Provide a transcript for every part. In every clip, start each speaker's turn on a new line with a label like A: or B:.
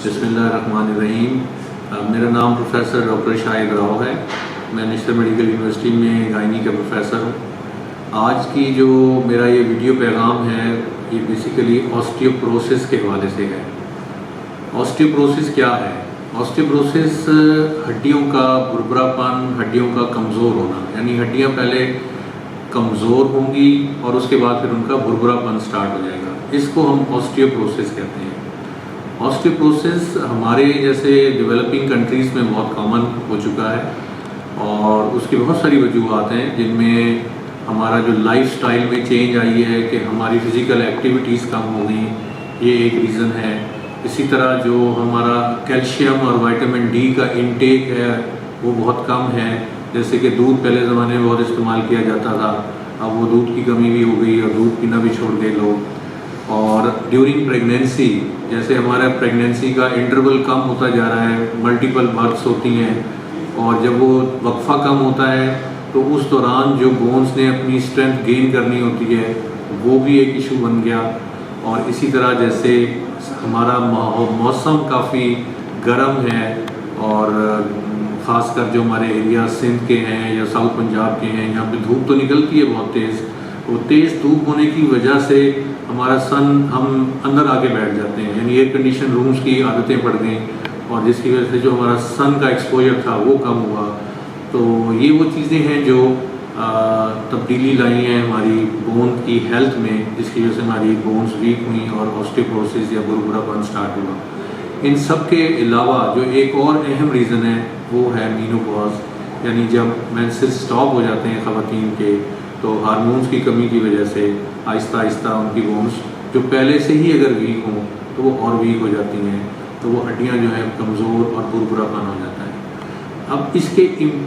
A: بسم اللہ الرحمن الرحیم۔ میرا نام پروفیسر ڈاکٹر شاہد راؤ ہے۔ میں نیشنل میڈیکل یونیورسٹی میں گائنی کا پروفیسر ہوں۔ آج کی جو میرا یہ ویڈیو پیغام ہے یہ بیسیکلی آسٹیوپروسس کے حوالے سے ہے۔ آسٹیوپروسس کیا ہے؟ آسٹیوپروسس ہڈیوں کا بربرا پن، ہڈیوں کا کمزور ہونا، یعنی ہڈیاں پہلے کمزور ہوں گی اور اس کے بعد پھر ان کا بربرا پن سٹارٹ ہو جائے گا۔ اس کو ہم آسٹیوپروسس کہتے ہیں۔ آسٹیوپروسس ہمارے جیسے ڈیولپنگ کنٹریز میں بہت کامن ہو چکا ہے اور اس کی بہت ساری وجوہات ہیں، جن میں ہمارا جو لائف سٹائل میں چینج آئی ہے کہ ہماری فزیکل ایکٹیویٹیز کم ہو گئی، یہ ایک ریزن ہے۔ اسی طرح جو ہمارا کیلشیم اور وائٹامن ڈی کا انٹیک ہے وہ بہت کم ہے۔ جیسے کہ دودھ پہلے زمانے میں بہت استعمال کیا جاتا تھا، اب وہ دودھ کی کمی بھی ہو گئی اور دودھ پینا بھی چھوڑ گئے لوگ۔ اور ڈیورنگ پریگنینسی، جیسے ہمارا پریگنینسی کا انٹرول کم ہوتا جا رہا ہے، ملٹیپل برتھس ہوتی ہیں، اور جب وہ وقفہ کم ہوتا ہے تو اس دوران جو بونز نے اپنی اسٹرینتھ گین کرنی ہوتی ہے وہ بھی ایک ایشو بن گیا۔ اور اسی طرح جیسے ہمارا موسم کافی گرم ہے اور خاص کر جو ہمارے ایریا سندھ کے ہیں یا ساؤتھ پنجاب کے ہیں، یہاں پہ دھوپ تو نکلتی ہے بہت تیز، وہ تیز دھوپ ہونے کی وجہ سے ہمارا ہم اندر آ کے بیٹھ جاتے ہیں، یعنی ایئر کنڈیشن رومز کی عادتیں پڑ گئیں اور جس کی وجہ سے جو ہمارا سن کا ایکسپوجر تھا وہ کم ہوا۔ تو یہ وہ چیزیں ہیں جو تبدیلی لائی ہیں ہماری بون کی ہیلتھ میں، جس کی وجہ سے ہماری بونز ویک ہوئیں اور آسٹیوپروسس یا بربرا پن سٹارٹ ہوا۔ ان سب کے علاوہ جو ایک اور اہم ریزن ہے وہ ہے مینوپاز، یعنی جب مینسز سٹاپ ہو جاتے ہیں خواتین کے تو ہارمونز کی کمی کی وجہ سے آہستہ آہستہ ان کی بونز جو پہلے سے ہی اگر ویک ہوں تو وہ اور ویک ہو جاتی ہیں، تو وہ ہڈیاں جو ہیں کمزور اور بربرا پن ہو جاتا ہے۔ اب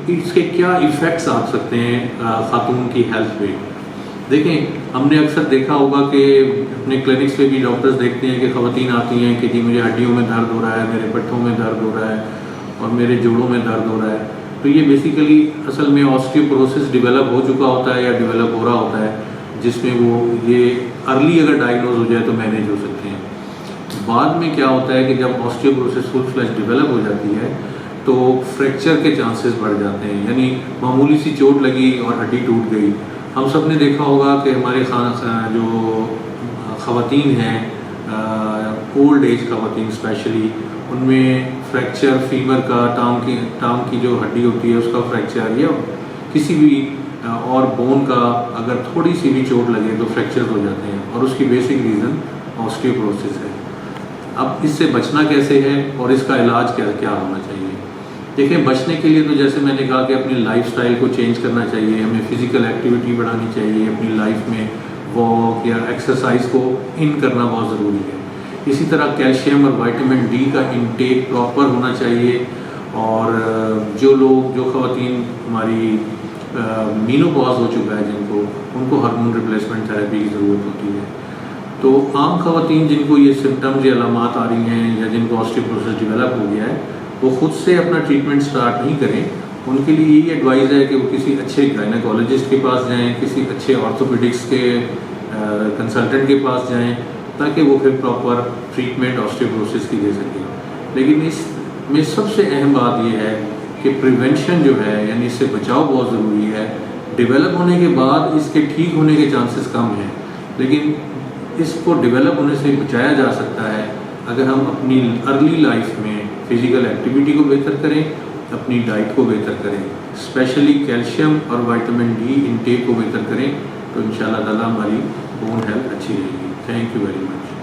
A: اس کے کیا ایفیکٹس آ سکتے ہیں خاتون کی ہیلتھ پہ؟ دیکھیں، ہم نے اکثر دیکھا ہوگا کہ اپنے کلینکس پہ بھی ڈاکٹرز دیکھتے ہیں کہ خواتین آتی ہیں کہ جی مجھے ہڈیوں میں درد ہو رہا ہے، میرے پٹھوں میں درد ہو رہا ہے اور میرے جوڑوں میں درد ہو رہا ہے۔ تو یہ بیسیکلی اصل میں آسٹیوپروسس ڈیولپ ہو چکا ہوتا ہے یا ڈیولپ ہو رہا ہوتا ہے، جس میں وہ یہ ارلی اگر ڈائگنوز ہو جائے تو مینیج ہو سکتے ہیں۔ بعد میں کیا ہوتا ہے کہ جب آسٹیوپروسس فل فلیش ڈیولپ ہو جاتی ہے تو فریکچر کے چانسز بڑھ جاتے ہیں، یعنی معمولی سی چوٹ لگی اور ہڈی ٹوٹ گئی۔ ہم سب نے دیکھا ہوگا کہ ہمارے جو خواتین ہیں، اولڈ ایج خواتین اسپیشلی، ان میں فریکچر فیمر کا ٹانگ کی جو ہڈی ہوتی ہے اس کا فریکچر یا کسی بھی اور بون کا اگر تھوڑی سی بھی چوٹ لگے تو فریکچر ہو جاتے ہیں، اور اس کی بیسک ریزن آسٹیوپروسس ہے۔ اب اس سے بچنا کیسے ہے اور اس کا علاج کیا ہونا چاہیے؟ دیکھیں، بچنے کے لیے تو جیسے میں نے کہا کہ اپنی لائف سٹائل کو چینج کرنا چاہیے، ہمیں فزیکل ایکٹیویٹی بڑھانی چاہیے، اپنی لائف میں واک یا ایکسرسائز کو ان کرنا بہت ضروری ہے۔ اسی طرح کیلشیم اور وائٹامن ڈی کا انٹیک پراپر ہونا چاہیے، اور جو خواتین ہماری مینوپاز ہو چکا ہے ان کو ہارمون ریپلیسمنٹ تھراپی کی ضرورت ہوتی ہے۔ تو عام خواتین جن کو یہ سمٹمز یا علامات آ رہی ہیں یا جن کو آسٹیوپروسس ڈیولپ ہو گیا ہے، وہ خود سے اپنا ٹریٹمنٹ سٹارٹ نہیں کریں۔ ان کے لیے یہی ایڈوائز ہے کہ وہ کسی اچھے گائنیکولوجسٹ کے پاس جائیں، کسی اچھے آرتھوپیڈکس کے کنسلٹنٹ کے پاس جائیں، تاکہ وہ پھر پراپر ٹریٹمنٹ آسٹیوپروسس کی دے سکیں۔ لیکن اس میں سب سے اہم بات یہ ہے کہ پریونشن جو ہے، یعنی اس سے بچاؤ بہت ضروری ہے۔ ڈیولپ ہونے کے بعد اس کے ٹھیک ہونے کے چانسز کم ہیں، لیکن اس کو ڈیولپ ہونے سے بچایا جا سکتا ہے اگر ہم اپنی ارلی لائف میں فزیکل ایکٹیویٹی کو بہتر کریں، اپنی ڈائٹ کو بہتر کریں، اسپیشلی کیلشیم اور وائٹامن ڈی انٹیک کو بہتر کریں، تو انشاءاللہ تعالیٰ ہماری بون ہیلتھ اچھی رہے گی۔ Thank you very much.